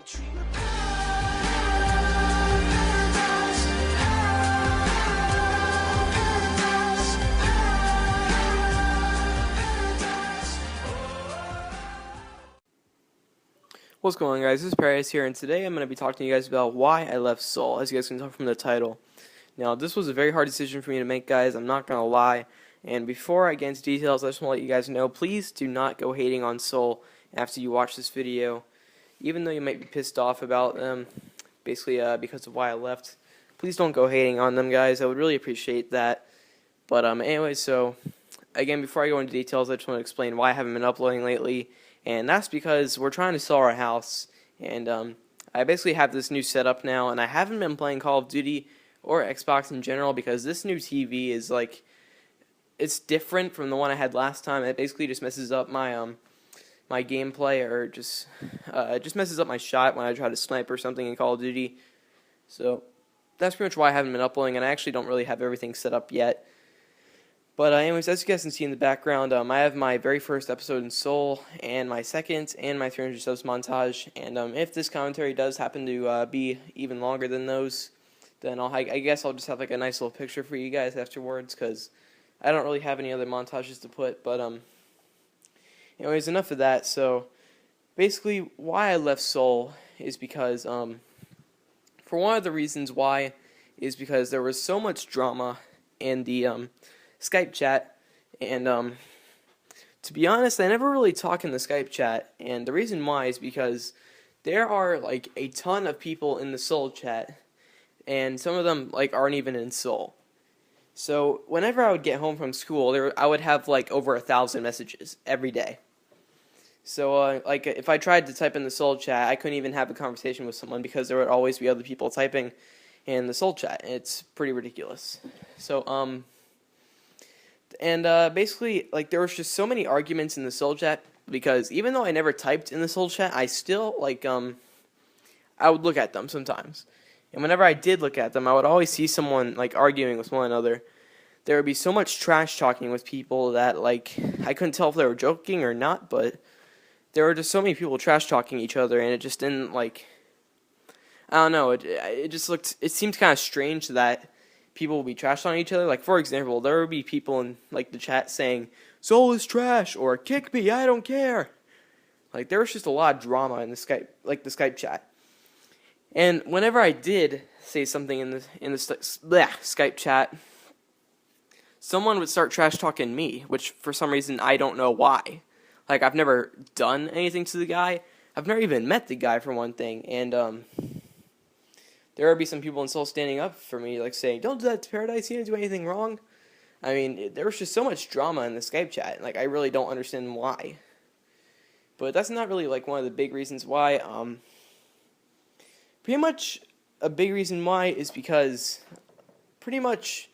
What's going on, guys? This is PRDSE here, and today I'm going to be talking to you guys about why I left SouL, as you guys can tell from the title. Now, this was a very hard decision for me to make, guys, I'm not going to lie, and before I get into details, I just want to let you guys know, please do not go hating on SouL after you watch this video. Even though you might be pissed off about them, basically because of why I left, please don't go hating on them, guys. I would really appreciate that. But anyway, so, again, before I go into details, I just want to explain why I haven't been uploading lately. And that's because we're trying to sell our house, and I basically have this new setup now, and I haven't been playing Call of Duty or Xbox in general because this new TV is like, it's different from the one I had last time. It basically just messes up my my gameplay, or just it just messes up my shot when I try to snipe or something in Call of Duty. So that's pretty much why I haven't been uploading, and I actually don't really have everything set up yet. But anyways, as you guys can see in the background, I have my very first episode in SouL, and my second, and my 300 subs montage. And if this commentary does happen to be even longer than those, then I guess I'll just have like a nice little picture for you guys afterwards, because I don't really have any other montages to put. But anyways, enough of that. So basically, why I left SouL is because for one of the reasons why is because there was so much drama in the Skype chat, and to be honest, I never really talk in the Skype chat, and the reason why is because there are like a ton of people in the SouL chat, and some of them like aren't even in SouL. So whenever I would get home from school, I would have like over 1,000 messages every day. So like if I tried to type in the SouL chat, I couldn't even have a conversation with someone because there would always be other people typing in the SouL chat. It's pretty ridiculous. So and basically, like, there was just so many arguments in the SouL chat, because even though I never typed in the SouL chat, I still, like, I would look at them sometimes. And whenever I did look at them, I would always see someone, like, arguing with one another. There would be so much trash talking with people that, like, I couldn't tell if they were joking or not, but there were just so many people trash talking each other, and it just didn't, like, I don't know, it just looked, it seemed kind of strange that people will be trash on each other. Like, for example, there would be people in like the chat saying SouL is trash or kick me, I don't care. Like, there was just a lot of drama in the Skype chat. And whenever I did say something in the Skype chat, someone would start trash talking me, which for some reason I don't know why. Like, I've never done anything to the guy. I've never even met the guy, for one thing, and there would be some people in SouL standing up for me, like saying, "Don't do that to PRDSE, you didn't do anything wrong." I mean, there was just so much drama in the Skype chat, like, I really don't understand why. But that's not really, like, one of the big reasons why. Pretty much a big reason why is because, pretty much,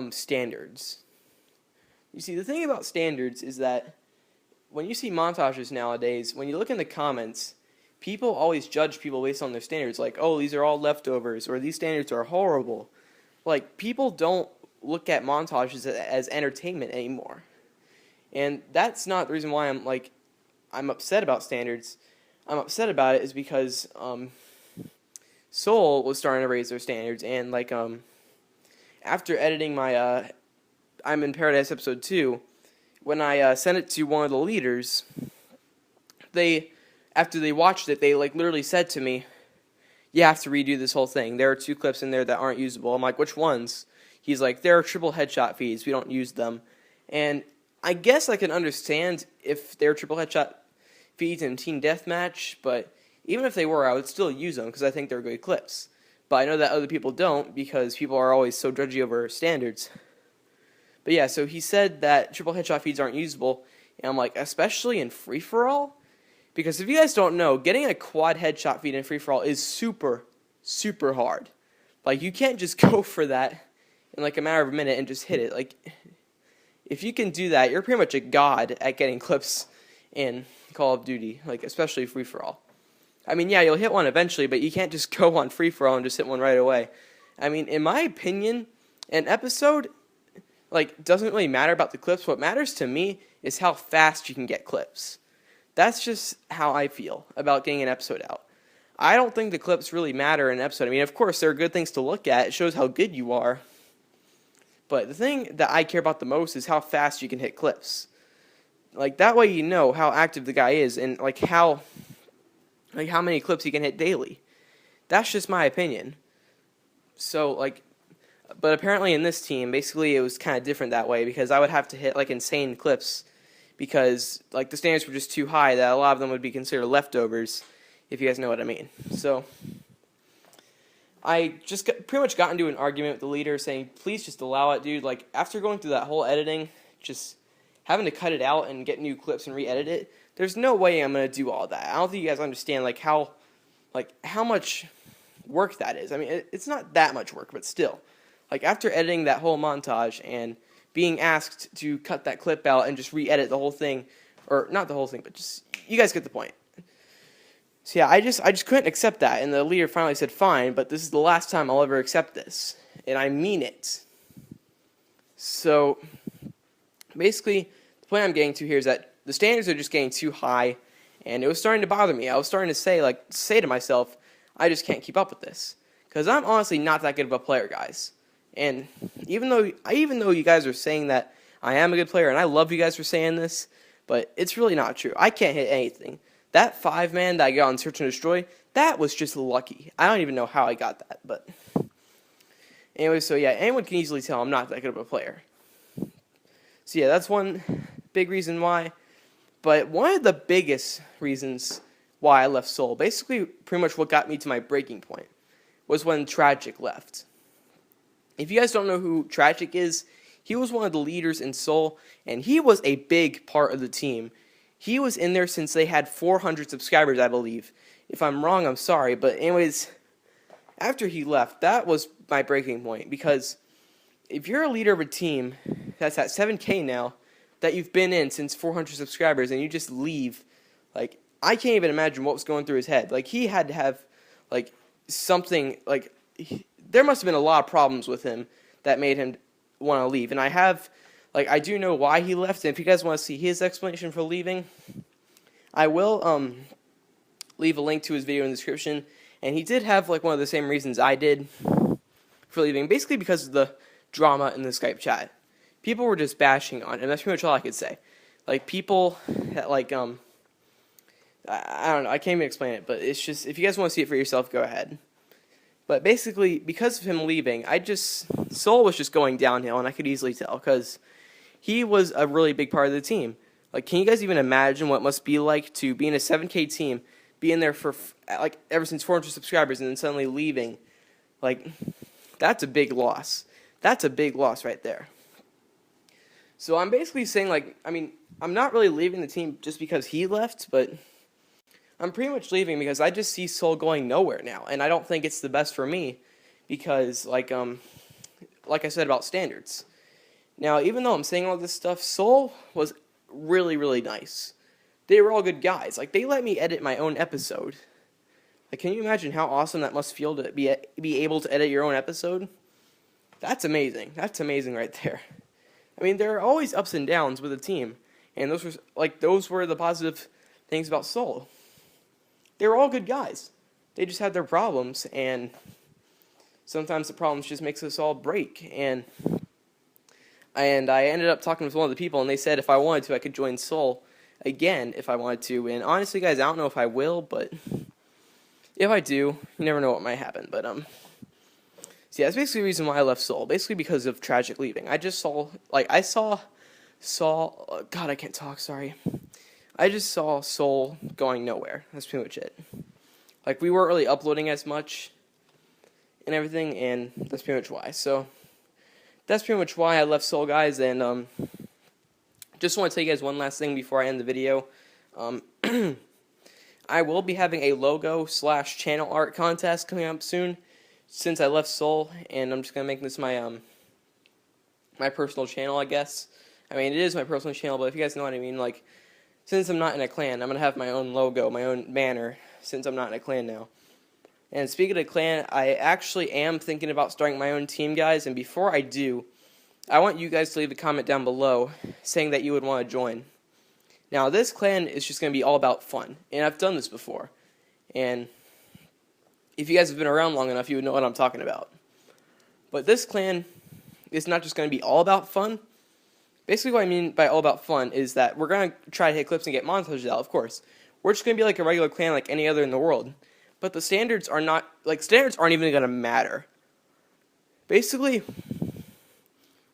standards. You see, the thing about standards is that when you see montages nowadays, when you look in the comments, people always judge people based on their standards, like, oh, these are all leftovers, or these standards are horrible. Like, people don't look at montages as entertainment anymore. And that's not the reason why I'm upset about standards. I'm upset about it is because SouL was starting to raise their standards, and like after editing my I'm in PRDSE episode 2, when I sent it to one of the leaders, after they watched it, they like literally said to me, "You have to redo this whole thing. There are 2 clips in there that aren't usable." I'm like, "Which ones?" He's like, "There are triple headshot feeds. We don't use them." And I guess I can understand if they're triple headshot feeds in Team Deathmatch, but even if they were, I would still use them because I think they're good clips. But I know that other people don't because people are always so judgy over standards. But yeah, so he said that triple headshot feeds aren't usable, and I'm like, especially in free-for-all? Because if you guys don't know, getting a quad headshot feed in free-for-all is super, super hard. Like, you can't just go for that in like a matter of a minute and just hit it. Like, if you can do that, you're pretty much a god at getting clips in Call of Duty, like, especially free-for-all. I mean, yeah, you'll hit one eventually, but you can't just go on free-for-all and just hit one right away. I mean, in my opinion, an episode, like, doesn't really matter about the clips. What matters to me is how fast you can get clips. That's just how I feel about getting an episode out. I don't think the clips really matter in an episode. I mean, of course, there are good things to look at. It shows how good you are. But the thing that I care about the most is how fast you can hit clips. Like, that way you know how active the guy is and, how many clips he can hit daily. That's just my opinion. So, but apparently in this team, basically it was kind of different that way because I would have to hit, insane clips because, the standards were just too high that a lot of them would be considered leftovers, if you guys know what I mean. So, I just pretty much got into an argument with the leader saying, please just allow it, dude. After going through that whole editing, just having to cut it out and get new clips and re-edit it, there's no way I'm going to do all that. I don't think you guys understand, how much work that is. I mean, it's not that much work, but still. After editing that whole montage and being asked to cut that clip out and just re-edit the whole thing, or not the whole thing, but just, you guys get the point. So yeah, I just couldn't accept that, and the leader finally said, fine, but this is the last time I'll ever accept this, and I mean it. So, basically, the point I'm getting to here is that the standards are just getting too high, and it was starting to bother me. I was starting to say to myself, I just can't keep up with this, because I'm honestly not that good of a player, guys. And even though you guys are saying that I am a good player, and I love you guys for saying this, but it's really not true. I can't hit anything. That 5-man that I got on Search and Destroy, that was just lucky. I don't even know how I got that, but anyway, so yeah, anyone can easily tell I'm not that good of a player. So yeah, that's one big reason why. But one of the biggest reasons why I left SouL, basically pretty much what got me to my breaking point, was when Tragic left. If you guys don't know who Tragic is, he was one of the leaders in SouL, and he was a big part of the team. He was in there since they had 400 subscribers, I believe. If I'm wrong, I'm sorry. But anyways, after he left, that was my breaking point. Because if you're a leader of a team that's at 7K now, that you've been in since 400 subscribers, and you just leave, I can't even imagine what was going through his head. He had to have, something, there must have been a lot of problems with him that made him want to leave. And I do know why he left, and if you guys want to see his explanation for leaving, I will leave a link to his video in the description. And he did have one of the same reasons I did for leaving, basically because of the drama in the Skype chat. People were just bashing on him. That's pretty much all I could say. People that I don't know, I can't even explain it, but it's just, if you guys want to see it for yourself, go ahead. But basically, because of him leaving, SouL was just going downhill, and I could easily tell, because he was a really big part of the team. Can you guys even imagine what it must be like to be in a 7K team, be in there for, ever since 400 subscribers, and then suddenly leaving? That's a big loss. That's a big loss right there. So I'm basically saying, I'm not really leaving the team just because he left, but I'm pretty much leaving because I just see SouL going nowhere now, and I don't think it's the best for me because, like I said about standards. Now, even though I'm saying all this stuff, SouL was really, really nice. They were all good guys. They let me edit my own episode. Can you imagine how awesome that must feel to be able to edit your own episode? That's amazing. That's amazing right there. I mean, there are always ups and downs with a team, and those were the positive things about SouL. They were all good guys. They just had their problems, and sometimes the problems just makes us all break. And I ended up talking with one of the people, and they said if I wanted to, I could join SouL again if I wanted to. And honestly, guys, I don't know if I will, but if I do, you never know what might happen. But so yeah, that's basically the reason why I left SouL. Basically because of Tragic leaving. I saw SouL. God, I can't talk. Sorry. I just saw SouL going nowhere. That's pretty much it. We weren't really uploading as much and everything, and that's pretty much why. So that's pretty much why I left SouL, guys. And just want to tell you guys one last thing before I end the video. I will be having a logo/channel art contest coming up soon, since I left SouL, and I'm just gonna make this my my personal channel, I guess. I mean, it is my personal channel, but if you guys know what I mean, since I'm not in a clan, I'm going to have my own logo, my own banner, since I'm not in a clan now. And speaking of clan, I actually am thinking about starting my own team, guys, and before I do, I want you guys to leave a comment down below saying that you would want to join. Now, this clan is just going to be all about fun, and I've done this before, and If you guys have been around long enough, you would know what I'm talking about. But this clan is not just going to be all about fun. Basically, what I mean by all about fun is that we're going to try to hit clips and get montages out, of course. We're just going to be like a regular clan like any other in the world. But the standards are not, standards aren't even going to matter. Basically,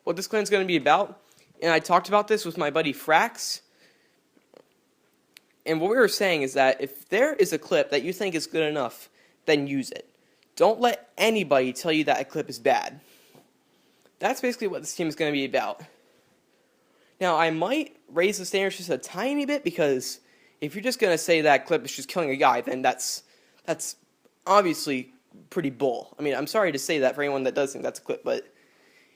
what this clan is going to be about, and I talked about this with my buddy Frax, and what we were saying is that if there is a clip that you think is good enough, then use it. Don't let anybody tell you that a clip is bad. That's basically what this team is going to be about. Now, I might raise the standards just a tiny bit, because if you're just going to say that clip is just killing a guy, then that's obviously pretty bull. I mean, I'm sorry to say that for anyone that does think that's a clip, but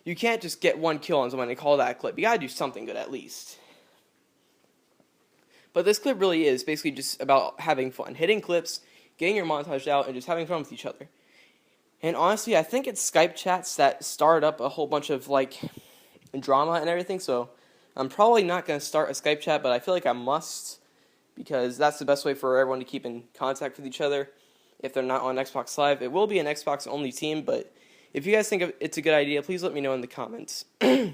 you can't just get one kill on someone and call that a clip. You got to do something good at least. But this clip really is basically just about having fun, hitting clips, getting your montage out, and just having fun with each other. And honestly, I think it's Skype chats that started up a whole bunch of drama and everything, so I'm probably not going to start a Skype chat, but I feel like I must, because that's the best way for everyone to keep in contact with each other if they're not on Xbox Live. It will be an Xbox only team, but if you guys think it's a good idea, please let me know in the comments. But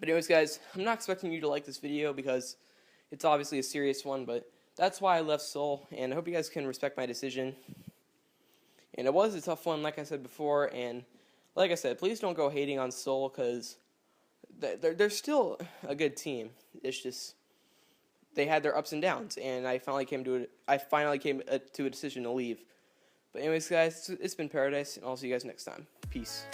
anyways, guys, I'm not expecting you to like this video because it's obviously a serious one, but that's why I left SouL, and I hope you guys can respect my decision. And it was a tough one, like I said before, and like I said, please don't go hating on SouL, because they're still a good team. It's just they had their ups and downs, and I finally came to a decision to leave. But anyways, guys, it's been PRDSE, and I'll see you guys next time. Peace.